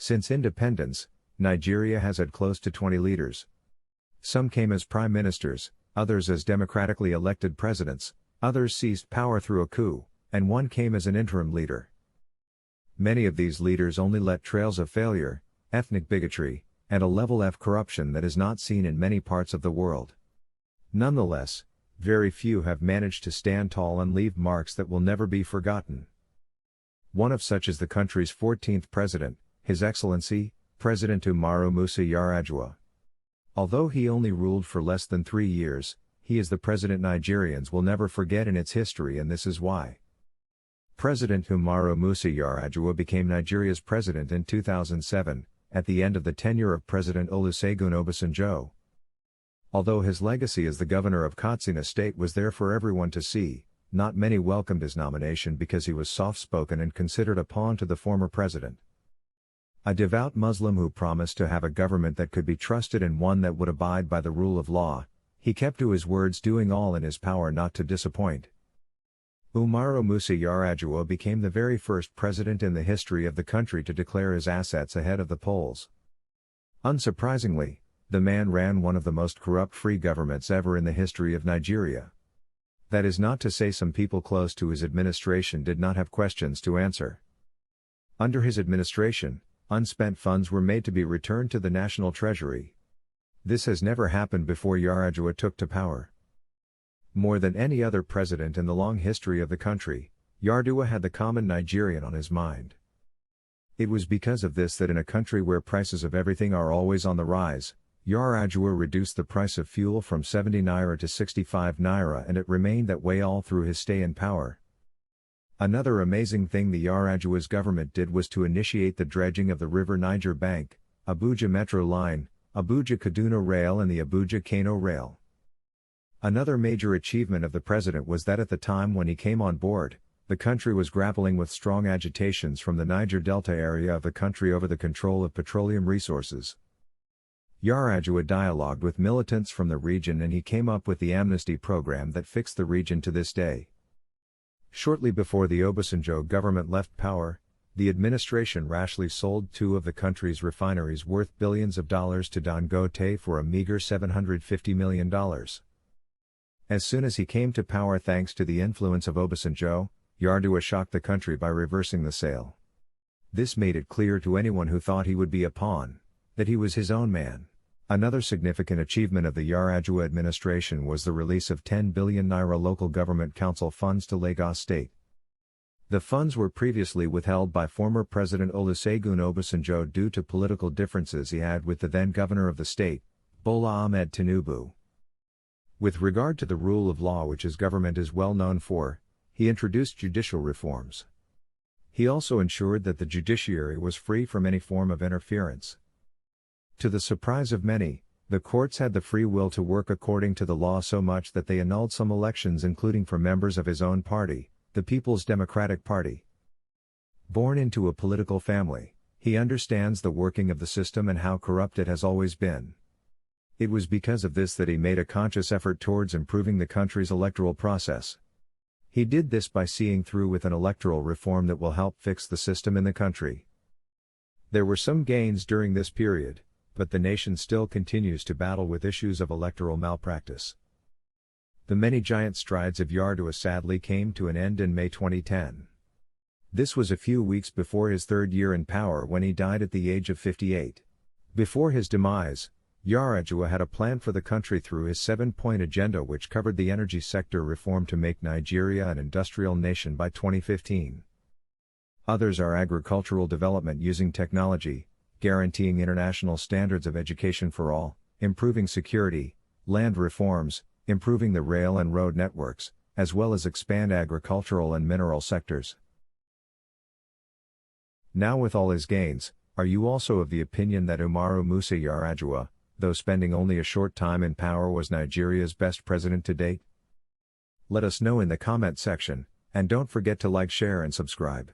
Since independence, Nigeria has had close to 20 leaders. Some came as prime ministers, others as democratically elected presidents, others seized power through a coup, and one came as an interim leader. Many of these leaders only let trails of failure, ethnic bigotry, and a level F corruption that is not seen in many parts of the world. Nonetheless, very few have managed to stand tall and leave marks that will never be forgotten. One of such is the country's 14th president, His Excellency, President Umaru Musa Yar'adua. Although he only ruled for less than 3 years, he is the president Nigerians will never forget in its history, and this is why. President Umaru Musa Yar'adua became Nigeria's president in 2007, at the end of the tenure of President Olusegun Obasanjo. Although his legacy as the governor of Katsina State was there for everyone to see, not many welcomed his nomination because he was soft-spoken and considered a pawn to the former president. A devout Muslim who promised to have a government that could be trusted and one that would abide by the rule of law, he kept to his words, doing all in his power not to disappoint. Umaru Musa Yar'adua became the very first president in the history of the country to declare his assets ahead of the polls. Unsurprisingly, the man ran one of the most corrupt free governments ever in the history of Nigeria. That is not to say some people close to his administration did not have questions to answer. Under his administration, unspent funds were made to be returned to the national treasury. This has never happened before Yar'adua took to power. More than any other president in the long history of the country, Yar'adua had the common Nigerian on his mind. It was because of this that in a country where prices of everything are always on the rise, Yar'adua reduced the price of fuel from 70 naira to 65 naira, and it remained that way all through his stay in power. Another amazing thing the Yar'adua's government did was to initiate the dredging of the River Niger Bank, Abuja Metro Line, Abuja-Kaduna Rail and the Abuja-Kano Rail. Another major achievement of the president was that at the time when he came on board, the country was grappling with strong agitations from the Niger Delta area of the country over the control of petroleum resources. Yar'adua dialogued with militants from the region and he came up with the amnesty program that fixed the region to this day. Shortly before the Obasanjo government left power, the administration rashly sold 2 of the country's refineries worth billions of dollars to Dangote for a meager $750 million. As soon as he came to power, thanks to the influence of Obasanjo, Yar'adua shocked the country by reversing the sale. This made it clear to anyone who thought he would be a pawn, that he was his own man. Another significant achievement of the Yar'adua administration was the release of 10 billion naira local government council funds to Lagos State. The funds were previously withheld by former President Olusegun Obasanjo due to political differences he had with the then governor of the state, Bola Ahmed Tinubu. With regard to the rule of law, which his government is well known for, he introduced judicial reforms. He also ensured that the judiciary was free from any form of interference. To the surprise of many, the courts had the free will to work according to the law so much that they annulled some elections, including for members of his own party, the People's Democratic Party. Born into a political family, he understands the working of the system and how corrupt it has always been. It was because of this that he made a conscious effort towards improving the country's electoral process. He did this by seeing through with an electoral reform that will help fix the system in the country. There were some gains during this period, but the nation still continues to battle with issues of electoral malpractice. The many giant strides of Yar'adua sadly came to an end in May 2010. This was a few weeks before his 3rd year in power, when he died at the age of 58. Before his demise, Yar'adua had a plan for the country through his 7-point agenda, which covered the energy sector reform to make Nigeria an industrial nation by 2015. Others are agricultural development using technology, guaranteeing international standards of education for all, improving security, land reforms, improving the rail and road networks, as well as expand agricultural and mineral sectors. Now, with all his gains, are you also of the opinion that Umaru Musa Yar'adua, though spending only a short time in power, was Nigeria's best president to date? Let us know in the comment section, and don't forget to like, share and subscribe.